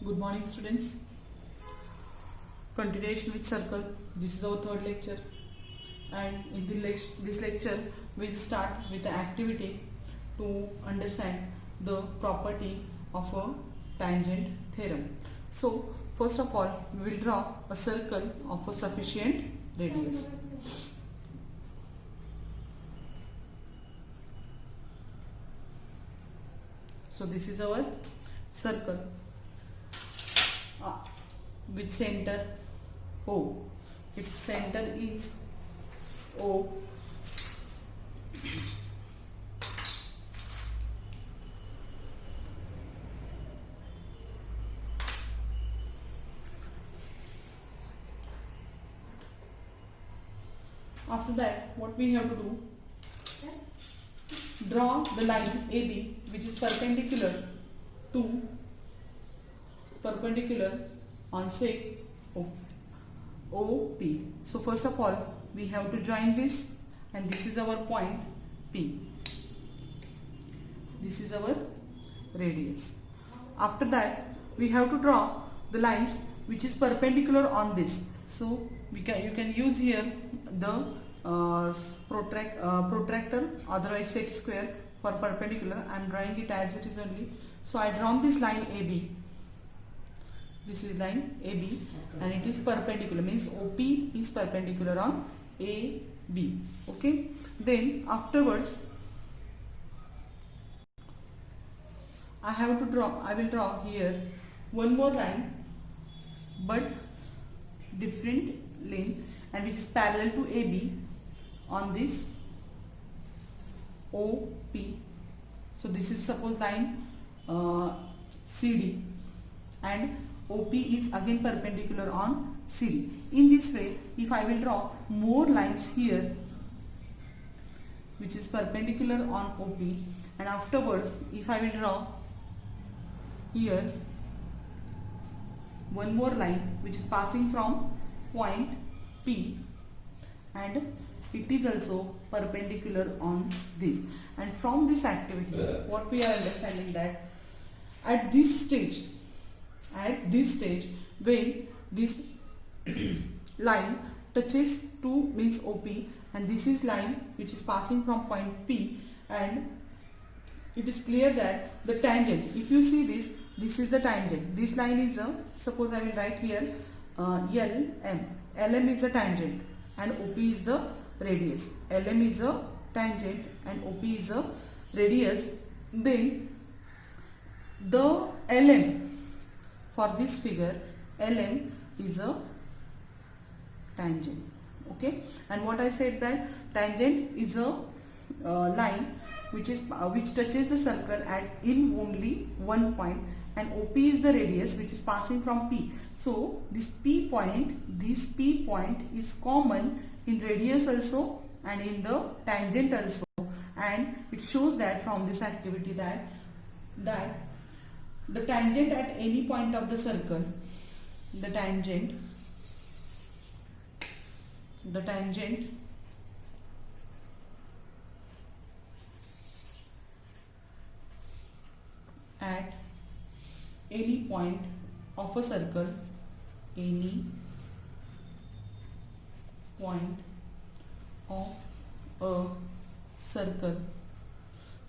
Good morning, students. Continuation with circle. This is our third lecture, and in this lecture we'll start with the activity to understand the property of a tangent theorem. So first of all, we will draw a circle of a sufficient radius. So this is our circle with center O. Its center is O. After that, what we have to do? Draw the line AB, which is perpendicular on say OP. So first of all, we have to join this, and this is our point P. This is our radius. After that, we have to draw the lines which is perpendicular on this. So you can use here the protractor, otherwise set square for perpendicular. I am drawing it as it is only. So I drawn this line AB. This is line AB, and it is perpendicular, means OP is perpendicular on AB. Okay. Then afterwards, I will draw here one more line, but different length, and which is parallel to AB on this OP. So this is suppose line CD, and OP is again perpendicular on CD. In this way, if I will draw more lines here which is perpendicular on OP, and afterwards if I will draw here one more line which is passing from point P, and it is also perpendicular on this. And from this activity, what we are understanding that at this stage, when this line touches to means OP, and this is line which is passing from point P, and it is clear that the tangent, if you see this is the tangent. This line is a, suppose I will write here LM. LM is a tangent and OP is the radius. LM is a tangent and OP is a radius. Then the LM for this figure, LM is a tangent. Okay, and what I said that tangent is a line which touches the circle at in only one point, and OP is the radius which is passing from P. So this P point is common in radius also and in the tangent also, and it shows that from this activity that the tangent at any point of the circle, the tangent at any point of a circle, any point of a circle,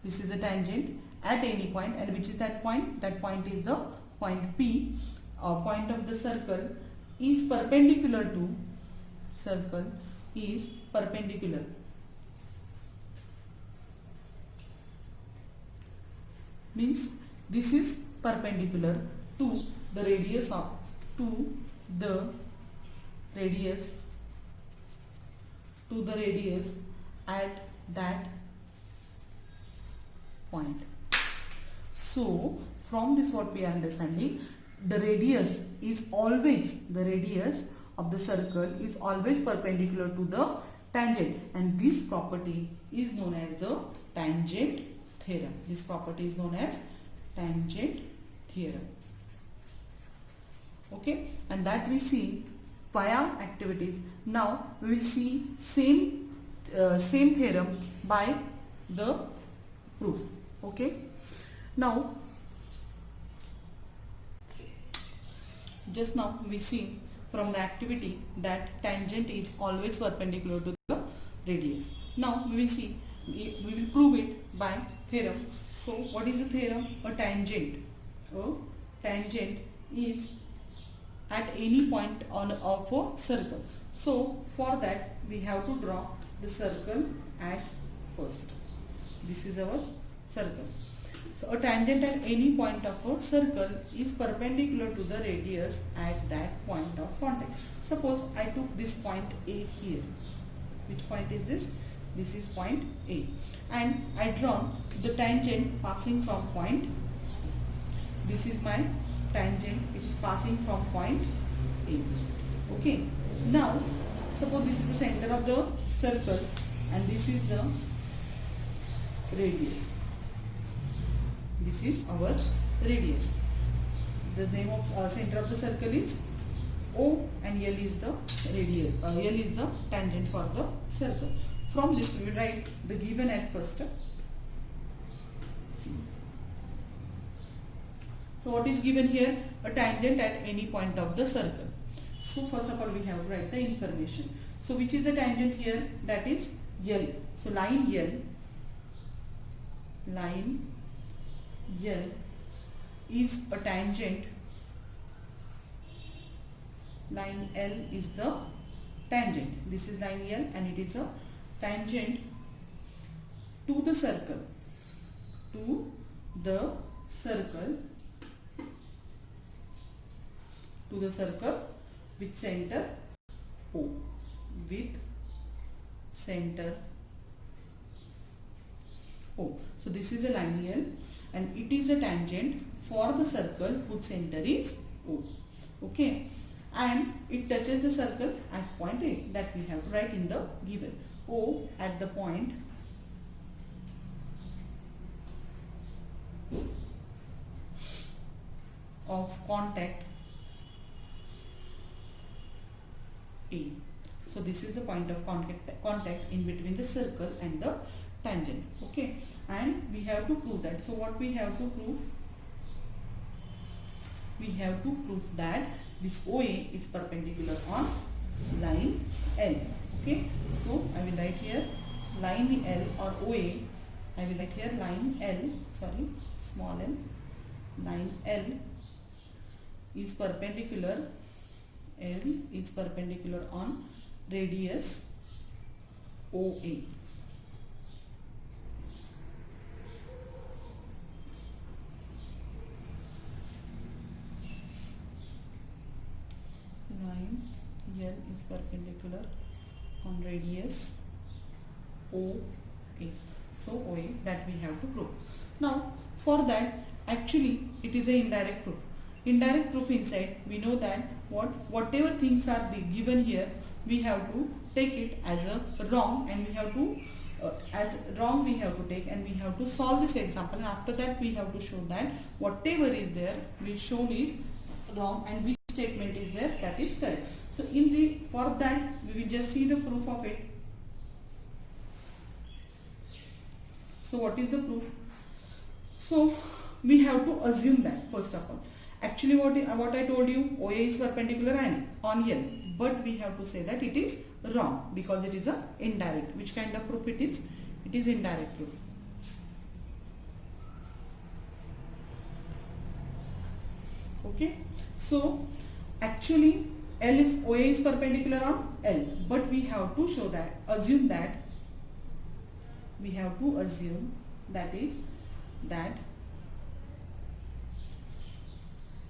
this is a tangent at any point, and which is that point? That point is the point P. Point of the circle is perpendicular to means this is perpendicular to the radius at that point. So from this what we are understanding, the radius of the circle is always perpendicular to the tangent, and this property is known as the tangent theorem. This property is known as tangent theorem. Okay, and that we see via activities. Now we will see same theorem by the proof. Okay, now just now we see from the activity that tangent is always perpendicular to the radius. Now we will see, we will prove it by theorem. So what is the theorem? A tangent is at any point on of a circle. So for that we have to draw the circle at first. This is our circle. So a tangent at any point of a circle is perpendicular to the radius at that point of contact. Suppose I took this point A here. Which point is this? This is point A. And I draw the tangent passing from point. This is my tangent. It is passing from point A. Okay. Now, suppose this is the center of the circle and this is the radius. This is our radius. The name of center of the circle is O and L is the radius. L is the tangent for the circle. From this we will write the given at first. So what is given here? A tangent at any point of the circle. So first of all we have to write the information. So which is the tangent here? That is L. So line L is a tangent. Line L is the tangent. This is line L and it is a tangent to the circle. To the circle. To the circle with center O. With center O. So this is the line L and it is a tangent for the circle whose center is O. Okay. And it touches the circle at point A, that we have to write in the given. O at the point of contact A. So this is the point of contact in between the circle and the tangent. Okay. And we have to prove that. So what we have to prove? We have to prove that this OA is perpendicular on line L. Okay. So I will write here line L or OA. I will write here line L, small l. Line L is perpendicular. L is perpendicular on radius OA. Line L is perpendicular on radius OA. So OA, that we have to prove. Now for that, actually it is a indirect proof. Indirect proof inside, we know that whatever things are given here, we have to take it as a wrong and we have to we have to take and we have to solve this example, and after that we have to show that whatever is there we shown is wrong and which statement is there, that is correct. So for that we will just see the proof of it. So what is the proof? So we have to assume that first of all, actually what I told you, OA is perpendicular on L, but we have to say that it is wrong because it is a indirect. Which kind of proof it is? It is indirect proof. Okay. So actually OA is perpendicular on L, but we have to show that, assume that, we have to assume that is that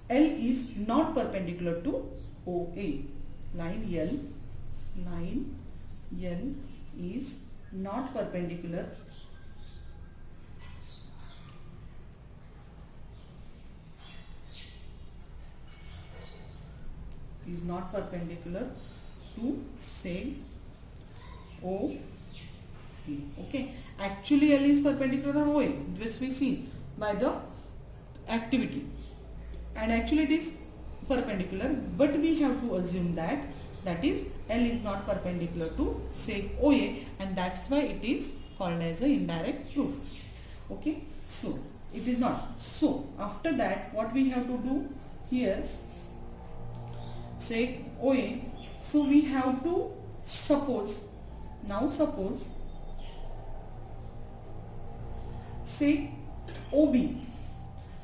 L is not perpendicular to OA. Line L is not perpendicular to say OA. Okay. Actually L is perpendicular on OA. This we see by the activity. And actually it is perpendicular, but we have to assume that is L is not perpendicular to say OA, and that's why it is called as an indirect proof. Okay. So it is not. So after that what we have to do here, sec OA. So we have to suppose, now suppose sec OB.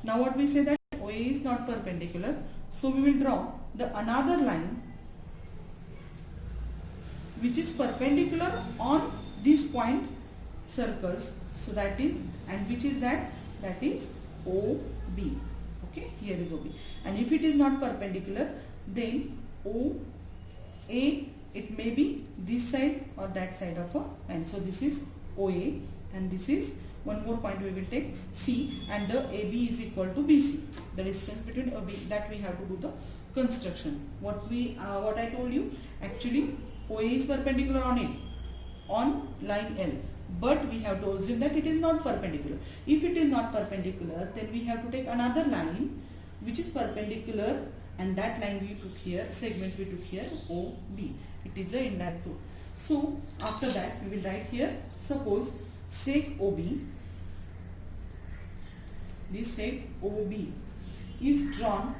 Now what we say that OA is not perpendicular, so we will draw the another line which is perpendicular on this point circles. So that is, and which is that is OB. Okay, here is OB. And if it is not perpendicular, then OA, it may be this side or that side of a line. So this is OA, and this is one more point we will take C, and the AB is equal to BC. The distance between AB, that we have to do the construction. What I told you, actually OA is perpendicular on it, on line L, but we have to assume that it is not perpendicular. If it is not perpendicular, then we have to take another line which is perpendicular, and that line we took here, segment we took here, OB. It is a indirect route. So after that we will write here, suppose sec OB, this sec OB is drawn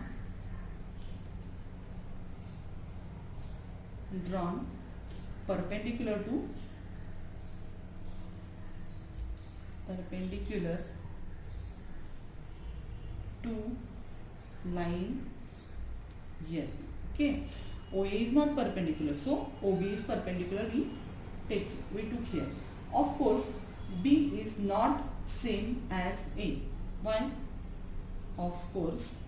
perpendicular to line here. Okay, OA is not perpendicular, so OB is perpendicular, we took here. Of course B is not same as A. Why? Of course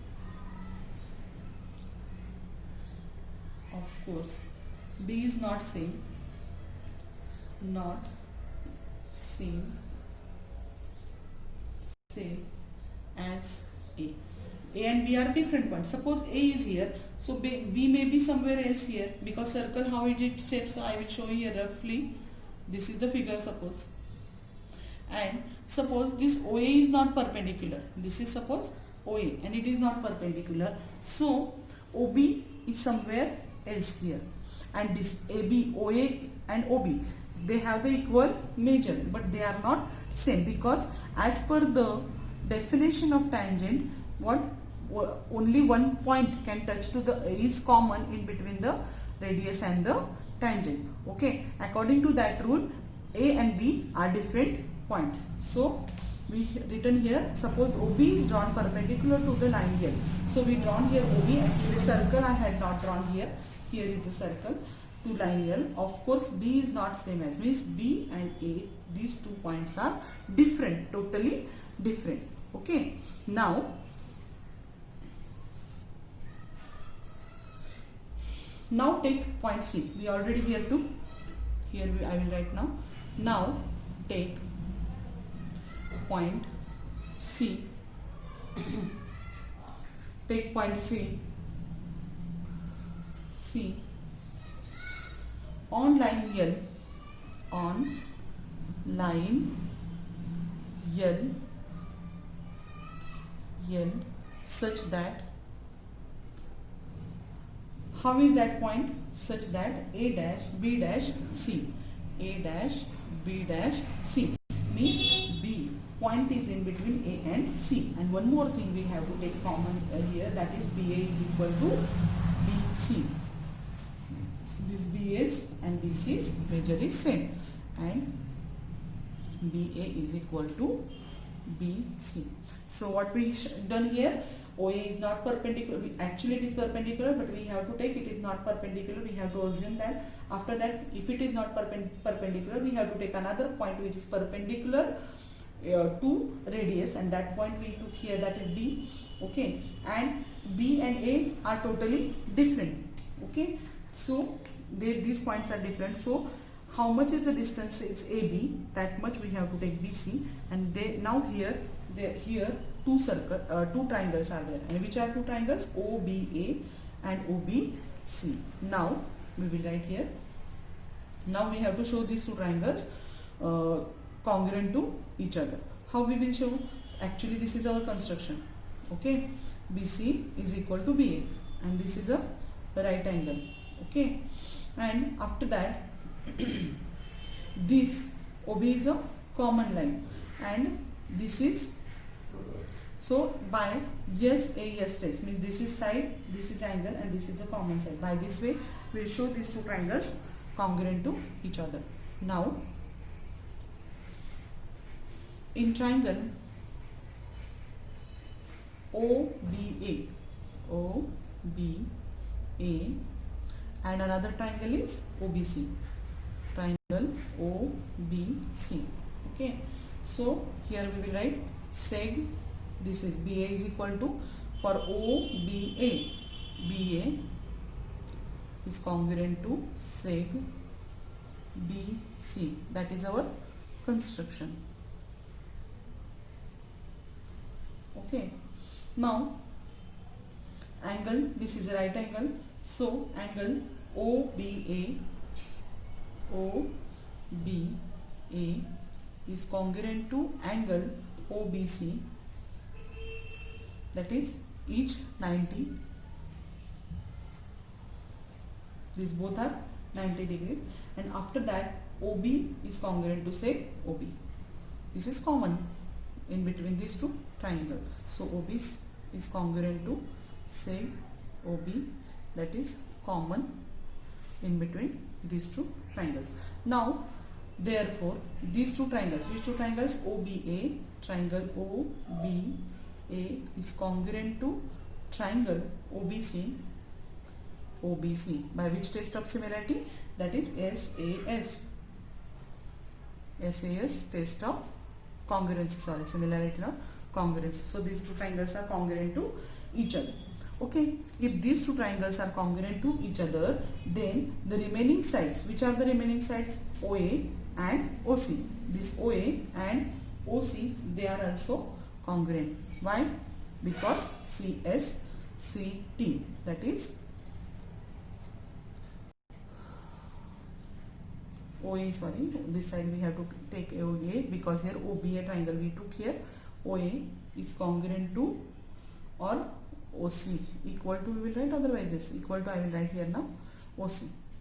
B is not same as A. A and B are different points. Suppose A is here, so B may be somewhere else here, because circle how it is shaped. So I will show you here roughly. This is the figure, suppose. And suppose this OA is not perpendicular. This is suppose OA, and it is not perpendicular. So OB is somewhere else here, and this AB, OA and OB, they have the equal measure, but they are not same, because as per the definition of tangent, only one point can touch to the is common in between the radius and the tangent. Okay, according to that rule, A and B are different points. So we written here, suppose OB is drawn perpendicular to the line here. So we drawn here OB, actually circle I had not drawn here. Here is the circle to line L. Of course B is not same as, means B and A, these 2 points are different, totally different. Okay, now take point C. We already here too. Here I will write now. Now take point C. Take point C. On line L. On line L such that, how is that point? Such that A dash B dash C. A dash B dash C means B point is in between A and C. And one more thing we have to take common here, that is BA is equal to BC. This BA's and BC's measure is same, and BA is equal to BC. So what we done here, OA is not perpendicular, actually it is perpendicular, but we have to take it is not perpendicular, we have to assume that. After that, if it is not perpendicular, we have to take another point which is perpendicular to radius, and that point we took here, that is B. Okay, and B and A are totally different. Okay, so these points are different. So how much is the distance? It's AB, that much we have to take BC, and now here two triangles are there, and which are two triangles? OBA and OBC. Now we will write here. Now we have to show these two triangles congruent to each other. How we will show? Actually this is our construction. Okay, BC is equal to BA, and this is a right angle. Okay, and after that this OB is a common line, and this is So by SAS test means this is side, this is angle, and this is the common side. By this way we will show these two triangles congruent to each other. Now in triangle OBA and another triangle is OBC, triangle OBC. Okay, so here we will write seg, this is BA is equal to, for OBA, BA is congruent to seg BC. That is our construction. Okay, now angle, this is a right angle, so angle OBA is congruent to angle OBC, that is each 90. These both are 90 degrees, and after that OB is congruent to say OB. This is common in between these two triangles. So OB is congruent to say OB, that is common in between these two triangles. Now therefore these two triangles, which two triangles? OBA, triangle OBA is congruent to triangle OBC, by which test of similarity? That is SAS test of congruency, similarity not congruency. So these two triangles are congruent to each other. Okay, if these two triangles are congruent to each other, then the remaining sides, which are the remaining sides? OA and OC. This OA and OC, they are also congruent. Why? Because CSCT, that is OA, sorry, this side we have to take OA, because here OBA triangle we took here. OA is congruent to, or OC equal to we will write, otherwise this equal to I will write here now OC.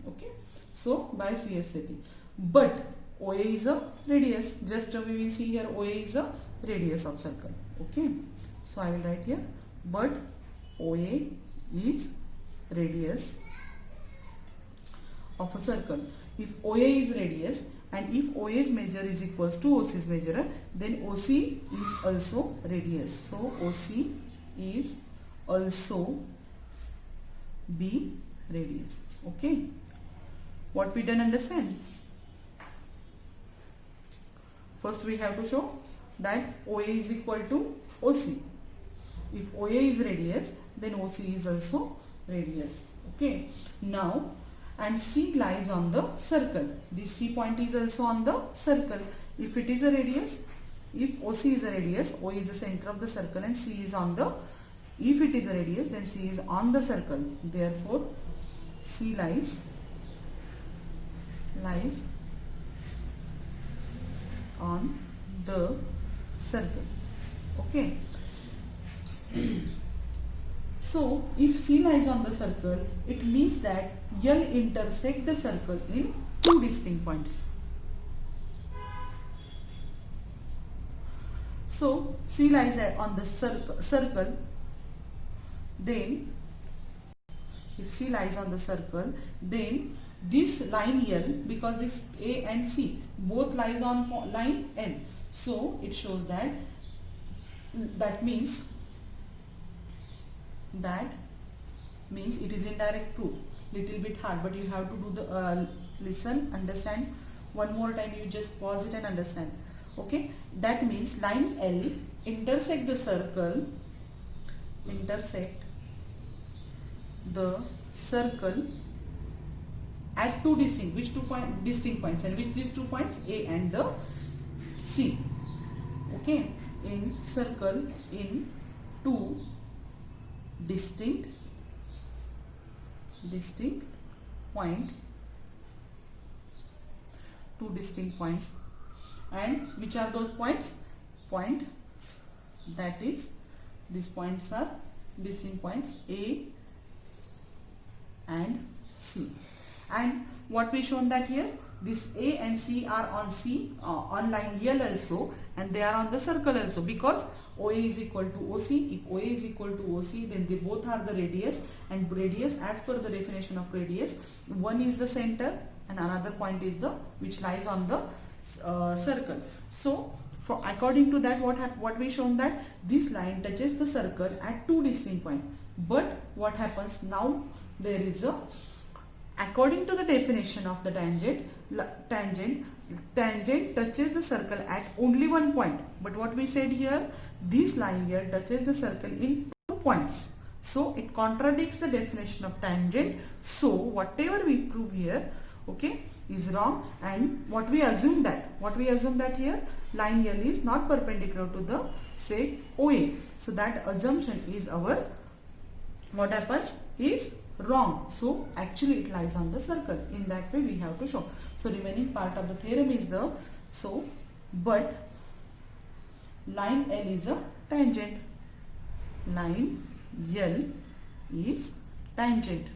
Okay, so by CSCT, but OA is a radius, just we will see here OA is a radius of circle. Okay, so I will write here, but OA is radius of a circle. If OA is radius and if OA's measure is equals to OC's measure, then OC is also radius. So OC is also B radius. Okay, what we done understand? First we have to show that OA is equal to OC. If OA is radius, then OC is also radius. Okay, now and C lies on the circle. This C point is also on the circle. If it is a radius, if OC is a radius, O is the center of the circle and C is on the, if it is a radius, then C is on the circle. Therefore, C lies on the circle. Okay. So, if C lies on the circle, it means that L intersect the circle in two distinct points. So, C lies on the circle, then if C lies on the circle, then this line L, because this A and C both lies on line L, so it shows that means it is indirect proof. Little bit hard, but you have to do the listen, understand one more time. You just pause it and understand. Okay, that means line L intersect the circle, at two distinct, distinct points, and which these 2 points? A and the C. Okay, in circle in two distinct point, two distinct points. And which are those points? That is, these points are distinct points A and C. And what we shown that here, this A and C are on on line L also, and they are on the circle also, because OA is equal to OC. If OA is equal to OC, then they both are the radius, and radius, as per the definition of radius, one is the center and another point is the which lies on the circle. So according to that, what we shown that this line touches the circle at two distinct points. But what happens now, there is a, according to the definition of the tangent touches the circle at only one point. But what we said here, this line here touches the circle in 2 points. So it contradicts the definition of tangent. So whatever we prove here, okay, is wrong. And what we assume that here line L is not perpendicular to the say OA. So that assumption is our, what happens is wrong. So actually it lies on the circle. In that way we have to show. So remaining part of the theorem is the, so but line L is a tangent. Line L is tangent.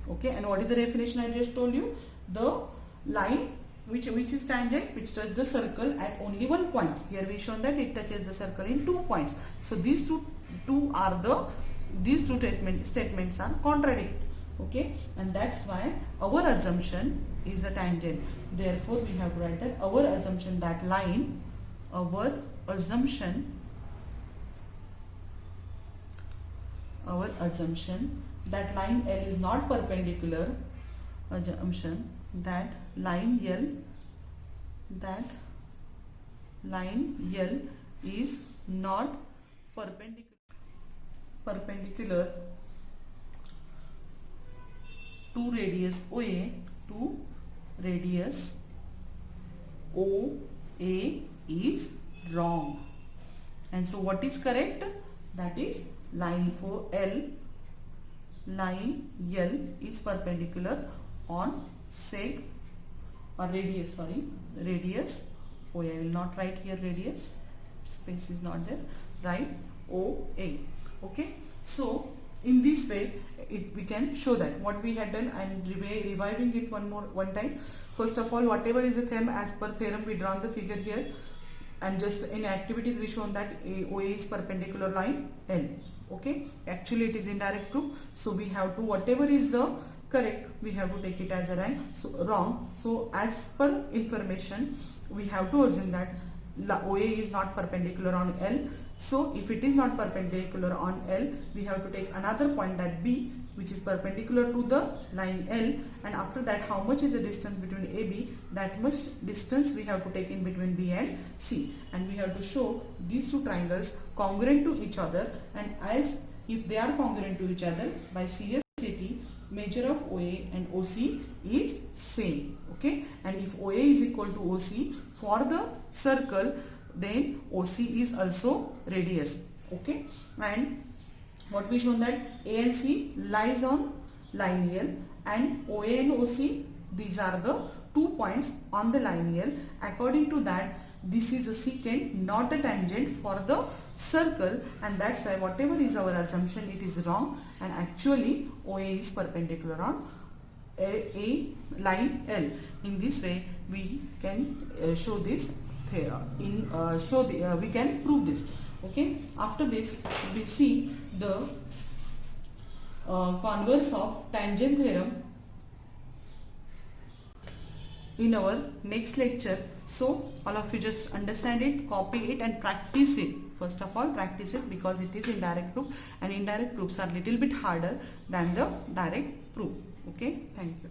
Okay, and what is the definition I just told you? The line which is tangent, which touches the circle at only one point. Here we shown that it touches the circle in 2 points. So these two statements are contradictory. Okay, and that's why our assumption is a tangent. Therefore we have to write that our assumption that line, our assumption that line L is not perpendicular, assumption that line L is not perpendicular to radius OA, is wrong. And so what is correct? That is line L is perpendicular on seg or radius OA. I will not write here radius, space is not there, right? OA. Okay, so in this way we can show that what we had done. I am reviving it one time. First of all, whatever is the theorem, as per theorem we drawn the figure here, and just in activities we shown that OA is perpendicular line L. Okay, actually it is indirect proof. So we have to, whatever is the correct, we have to take it as a wrong. So as per information, we have to assume that OA is not perpendicular on L. So if it is not perpendicular on L, we have to take another point, that B, which is perpendicular to the line L, and after that how much is the distance between AB, that much distance we have to take in between B and C, and we have to show these two triangles congruent to each other, and as if they are congruent to each other, by CSCT measure of OA and OC is same. Okay, and if OA is equal to OC for the circle, then OC is also radius. Okay, and what we shown that A and C lies on line L, and OA and OC, these are the 2 points on the line L. According to that, this is a secant, not a tangent for the circle, and that's why whatever is our assumption, it is wrong, and actually OA is perpendicular on a line L. In this way we can show this we can prove this. Okay, after this we will see the converse of tangent theorem in our next lecture. So all of you just understand it, copy it and practice it. First of all, practice it, because it is indirect proof, and indirect proofs are little bit harder than the direct proof. Okay, thank you.